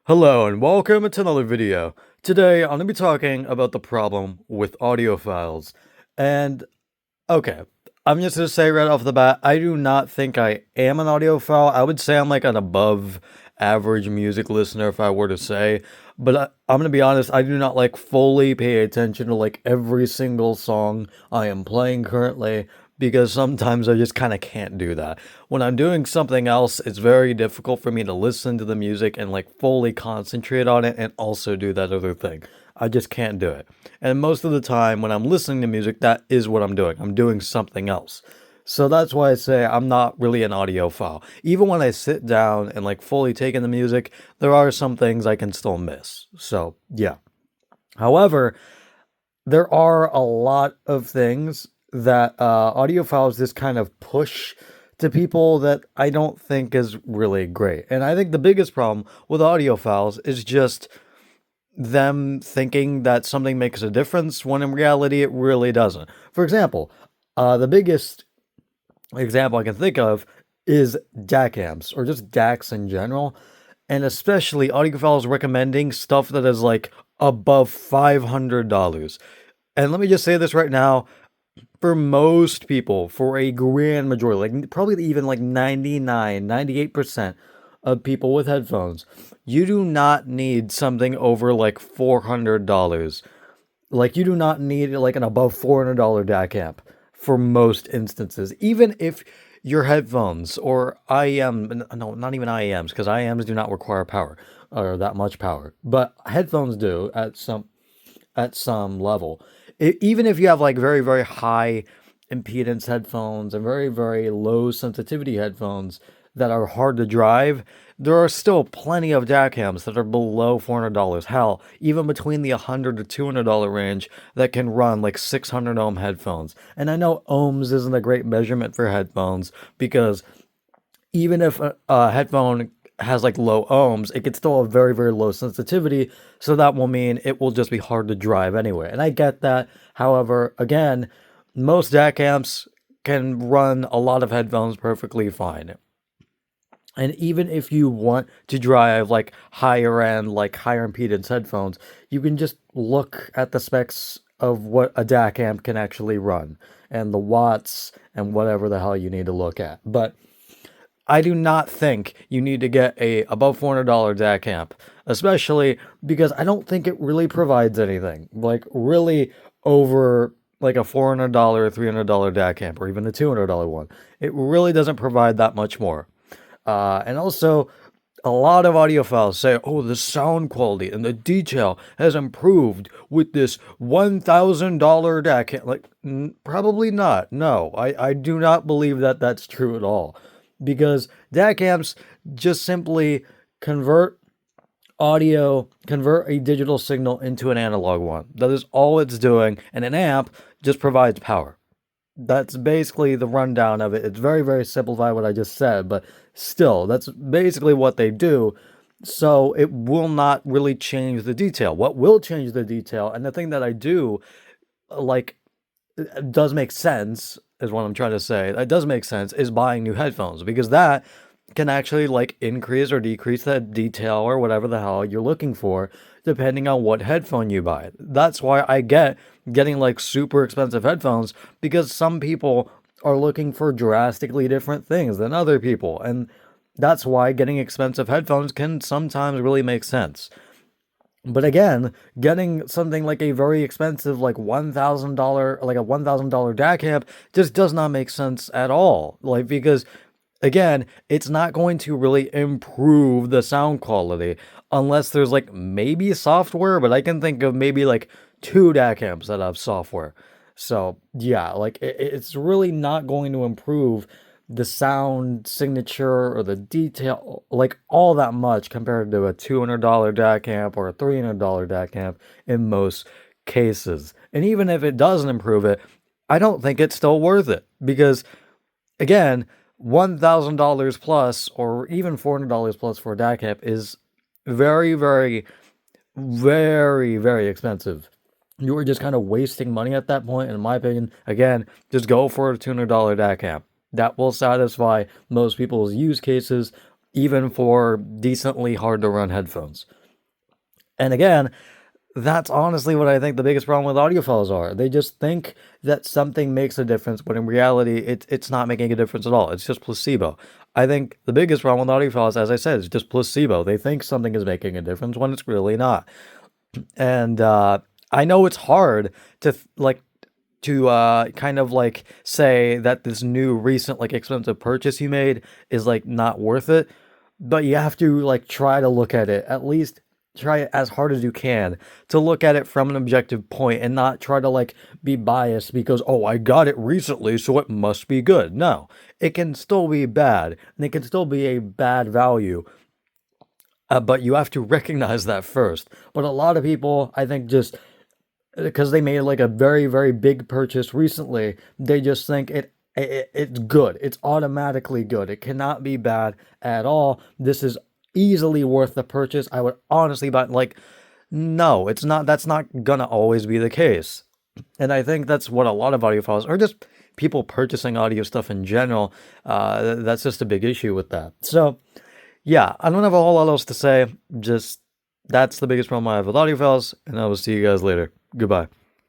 Hello and welcome to another video. Today I'm going to be talking about the problem with audiophiles. And okay, I'm just going to say right off the bat, I do not think I am an audiophile. I would say I'm like an above average music listener if I were to say. But I'm going to be honest, I do not like fully pay attention to like every single song I am playing currently because sometimes I just kind of can't do that. When I'm doing something else, it's very difficult for me to listen to the music and like fully concentrate on it and also do that other thing. I just can't do it. And most of the time when I'm listening to music, that is what I'm doing. I'm doing something else. So that's why I say I'm not really an audiophile. Even when I sit down and like fully take in the music, there are some things I can still miss. So, yeah. However, there are a lot of things that audiophiles just kind of push to people that I don't think is really great. And I think the biggest problem with audiophiles is just them thinking that something makes a difference when in reality it really doesn't. For example, the biggest example I can think of is DAC amps or just DACs in general, and especially audiophiles recommending stuff that is like above $500. And let me just say this right now, for most people, for a grand majority, like probably even like 99, 98% of people with headphones, you do not need something over like $400. Like you do not need like an above $400 DAC amp for most instances. Even if your headphones or IEM, no, not even IEMs, because IEMs do not require power or that much power, but headphones do at some level. Even if you have like very, very high impedance headphones and very, very low sensitivity headphones that are hard to drive, there are still plenty of DAC amps that are below $400. Hell, even between the $100 to $200 range that can run like 600 ohm headphones. And I know ohms isn't a great measurement for headphones because even if a headphone has like low ohms, it could still have very, very low sensitivity. So that will mean it will just be hard to drive anyway. And I get that. However, again, most DAC amps can run a lot of headphones perfectly fine. And even if you want to drive like higher end, like higher impedance headphones, you can just look at the specs of what a DAC amp can actually run and the watts and whatever the hell you need to look at. But I do not think you need to get a above $400 DAC amp, especially because I don't think it really provides anything. Like really over like a $400, $300 DAC amp or even a $200 one. It really doesn't provide that much more. And also, a lot of audiophiles say, oh, the sound quality and the detail has improved with this $1,000 DAC amp. Like, probably not. No, I do not believe that that's true at all. Because DAC amps just simply convert convert a digital signal into an analog one. That is all it's doing, and an amp just provides power. That's basically the rundown of it. It's very, very simplified what I just said, but still, that's basically what they do. So it will not really change the detail. What will change the detail, and the thing that I do like does make sense, is what I'm trying to say. That does make sense, is buying new headphones, because that can actually like increase or decrease that detail or whatever the hell you're looking for, depending on what headphone you buy. That's why I get getting like super expensive headphones, because some people are looking for drastically different things than other people. And that's why getting expensive headphones can sometimes really make sense. But again, getting something like a very expensive, like $1,000, like a $1,000 DAC amp just does not make sense at all. Like, because again, it's not going to really improve the sound quality unless there's like maybe software, but I can think of maybe like two DAC amps that have software. So yeah, like it's really not going to improve the sound signature or the detail like all that much compared to a $200 DAC amp or a $300 DAC amp in most cases. And even if it doesn't improve it, I don't think it's still worth it, because again, $1,000 plus or even $400 plus for a DAC amp is very, very, very, very expensive. You are just kind of wasting money at that point, in my opinion. Again, just go for a $200 DAC amp. That will satisfy most people's use cases even for decently hard to run headphones. And again, that's honestly what I think the biggest problem with audiophiles are. They just think that something makes a difference, but in reality, it's not making a difference at all. It's just placebo. I think the biggest problem with audiophiles, as I said, is just placebo. They think something is making a difference when it's really not. And I know it's hard to kind of like say that this new recent like expensive purchase you made is like not worth it, but you have to like try to look at it, at least try it as hard as you can to look at it from an objective point and not try to like be biased because, oh, I got it recently so it must be good. No, it can still be bad and it can still be a bad value, but you have to recognize that first. But a lot of people, I think, just because they made like a very, very big purchase recently, they just think it's good. It's automatically good. It cannot be bad at all. This is easily worth the purchase. I would honestly buy, like, no, it's not. That's not gonna always be the case. And I think that's what a lot of audiophiles, or just people purchasing audio stuff in general, that's just a big issue with that. So, yeah, I don't have a whole lot else to say. Just that's the biggest problem I have with audiophiles, and I will see you guys later. Goodbye.